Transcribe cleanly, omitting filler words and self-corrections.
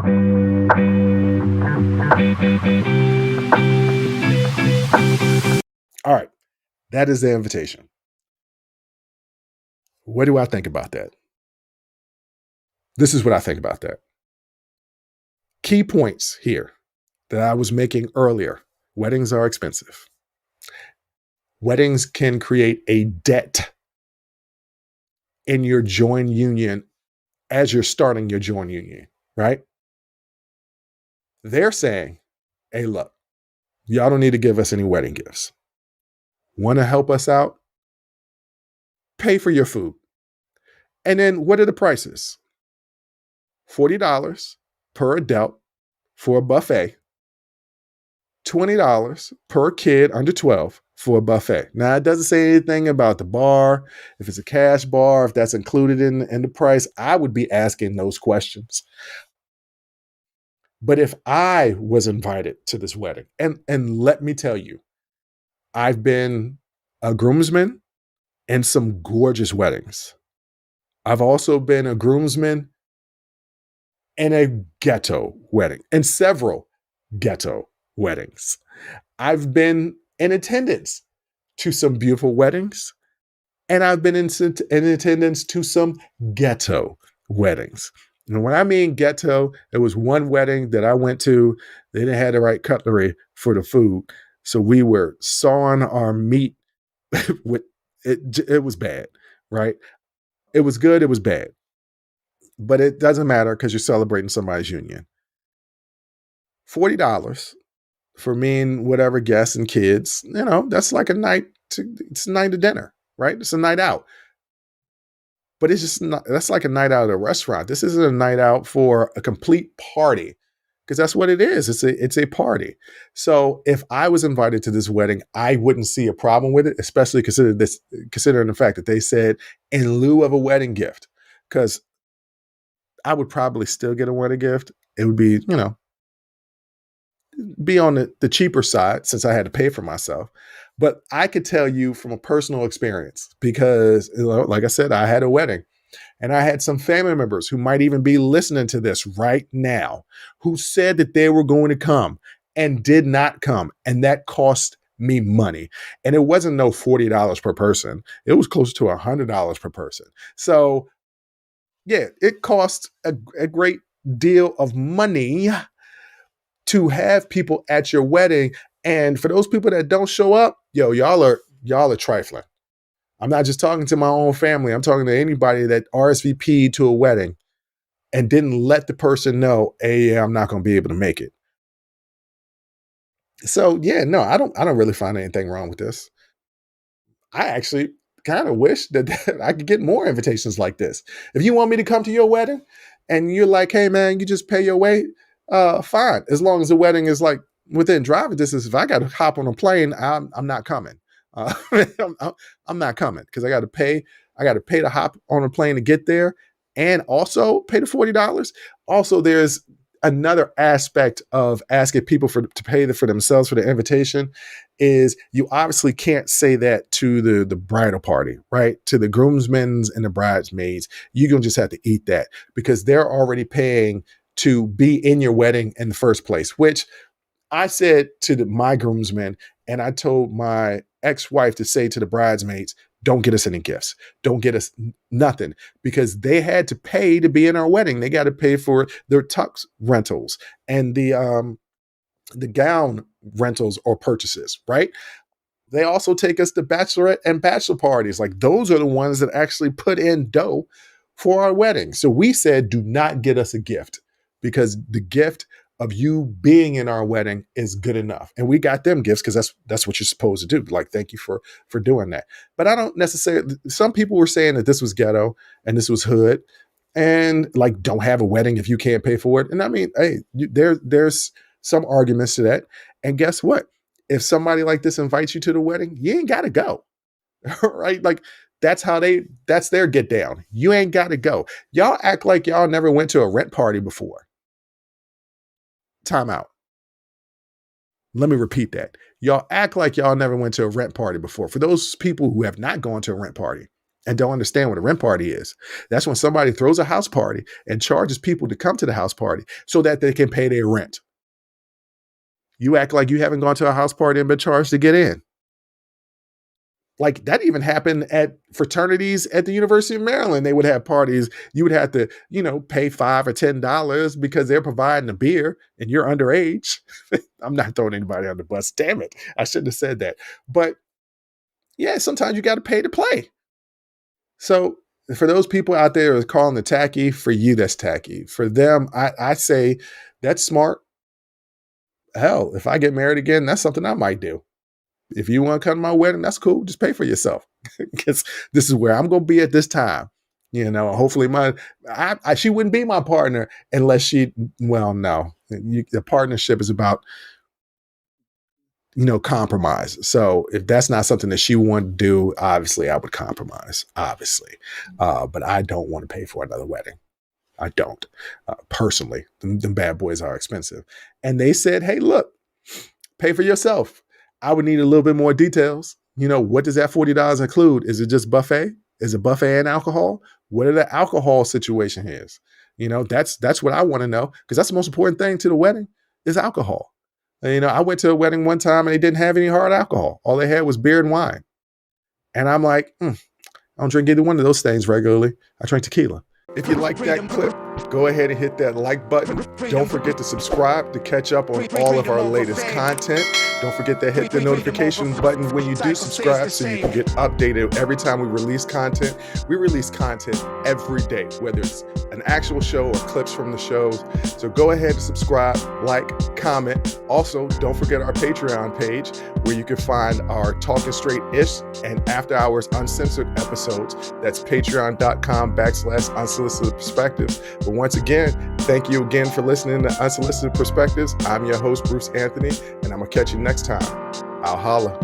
All right. That is the invitation. What do I think about that? This is what I think about that. Key points here that I was making earlier. Weddings are expensive. Weddings can create a debt in your joint union as you're starting your joint union, right? They're saying, hey, look, y'all don't need to give us any wedding gifts. Want to help us out? Pay for your food. And then what are the prices? $40 per adult for a buffet, $20 per kid under 12 for a buffet. Now, it doesn't say anything about the bar, if it's a cash bar, if that's included in the price. I would be asking those questions. But if I was invited to this wedding, and let me tell you, I've been a groomsman in some gorgeous weddings. I've also been a groomsman in a ghetto wedding, and several ghetto weddings. I've been in attendance to some beautiful weddings, and I've been in attendance to some ghetto weddings. And when I mean ghetto, it was one wedding that I went to. They didn't have the right cutlery for the food. So we were sawing our meat with it. It was bad, right? It was good. It was bad. But it doesn't matter because you're celebrating somebody's union. $40 for me and whatever guests and kids, that's like it's a night of dinner, right? It's a night out. But it's just not, that's like a night out at a restaurant. This isn't a night out for a complete party because that's what it is. It's a party. So if I was invited to this wedding, I wouldn't see a problem with it, especially considering the fact that they said in lieu of a wedding gift, because I would probably still get a wedding gift. It would be, be on the cheaper side since I had to pay for myself. But I could tell you from a personal experience because, like I said, I had a wedding and I had some family members who might even be listening to this right now who said that they were going to come and did not come. And that cost me money. And it wasn't no $40 per person. It was close to $100 per person. So yeah, it cost a great deal of money to have people at your wedding. And for those people that don't show up, y'all are trifling. I'm not just talking to my own family. I'm talking to anybody that RSVP'd to a wedding and didn't let the person know, hey, yeah, I'm not going to be able to make it. So yeah, no, I don't really find anything wrong with this. I actually kind of wish that I could get more invitations like this. If you want me to come to your wedding and you're like, hey man, you just pay your way, fine. As long as the wedding is like within driving distance, if I got to hop on a plane, I'm not coming. Uh, I'm, I'm not coming because I got to pay. I got to pay to hop on a plane to get there, and also pay the $40. Also, there's another aspect of asking people to pay for themselves for the invitation is you obviously can't say that to the bridal party, right? To the groomsmen and the bridesmaids. You're going to just have to eat that because they're already paying to be in your wedding in the first place, which I said to my groomsmen, and I told my ex-wife to say to the bridesmaids, don't get us any gifts. Don't get us nothing because they had to pay to be in our wedding. They got to pay for their tux rentals and the gown rentals or purchases, right? They also take us to bachelorette and bachelor parties. Like those are the ones that actually put in dough for our wedding. So we said, do not get us a gift because the gift of you being in our wedding is good enough. And we got them gifts because that's what you're supposed to do. Like, thank you for doing that. But I don't necessarily, some people were saying that this was ghetto and this was hood and like, don't have a wedding if you can't pay for it. And I mean, hey, there's some arguments to that. And guess what? If somebody like this invites you to the wedding, you ain't got to go. Right? Like that's their get down. You ain't got to go. Y'all act like y'all never went to a rent party before. Time out. Let me repeat that. Y'all act like y'all never went to a rent party before. For those people who have not gone to a rent party, and don't understand what a rent party is. That's when somebody throws a house party and charges people to come to the house party so that they can pay their rent. You act like you haven't gone to a house party and been charged to get in. Like that even happened at fraternities at the University of Maryland. They would have parties. You would have to, pay $5 or $10 because they're providing a beer and you're underage. I'm not throwing anybody on the bus. Damn it. I shouldn't have said that. But yeah, sometimes you got to pay to play. So for those people out there who are calling the tacky, for you, that's tacky. For them, I say that's smart. Hell, if I get married again, that's something I might do. If you want to come to my wedding, that's cool. Just pay for yourself because this is where I'm going to be at this time. Hopefully she wouldn't be my partner unless no. The partnership is about, compromise. So if that's not something that she wanted to do, obviously I would compromise, obviously. But I don't want to pay for another wedding. I don't. Personally, them bad boys are expensive. And they said, hey, look, pay for yourself. I would need a little bit more details. What does that $40 include? Is it just buffet? Is it buffet and alcohol? What are the alcohol situation is? That's what I want to know, because that's the most important thing to the wedding is alcohol. I went to a wedding one time and they didn't have any hard alcohol. All they had was beer and wine. And I'm like, I don't drink either one of those things regularly. I drink tequila. If you like that clip, go ahead and hit that like button. Don't forget to subscribe to catch up on all of our latest content. Don't forget to hit the notification button when you do subscribe so you can get updated every time we release content. We release content every day, whether it's an actual show or clips from the shows. So go ahead and subscribe, like, comment. Also, don't forget our Patreon page where you can find our Talking Straight-ish and After Hours Uncensored episodes. That's patreon.com/Unsolicited Perspectives. But once again, thank you again for listening to Unsolicited Perspectives. I'm your host, Bruce Anthony, and I'm going to catch you next time. I'll holla.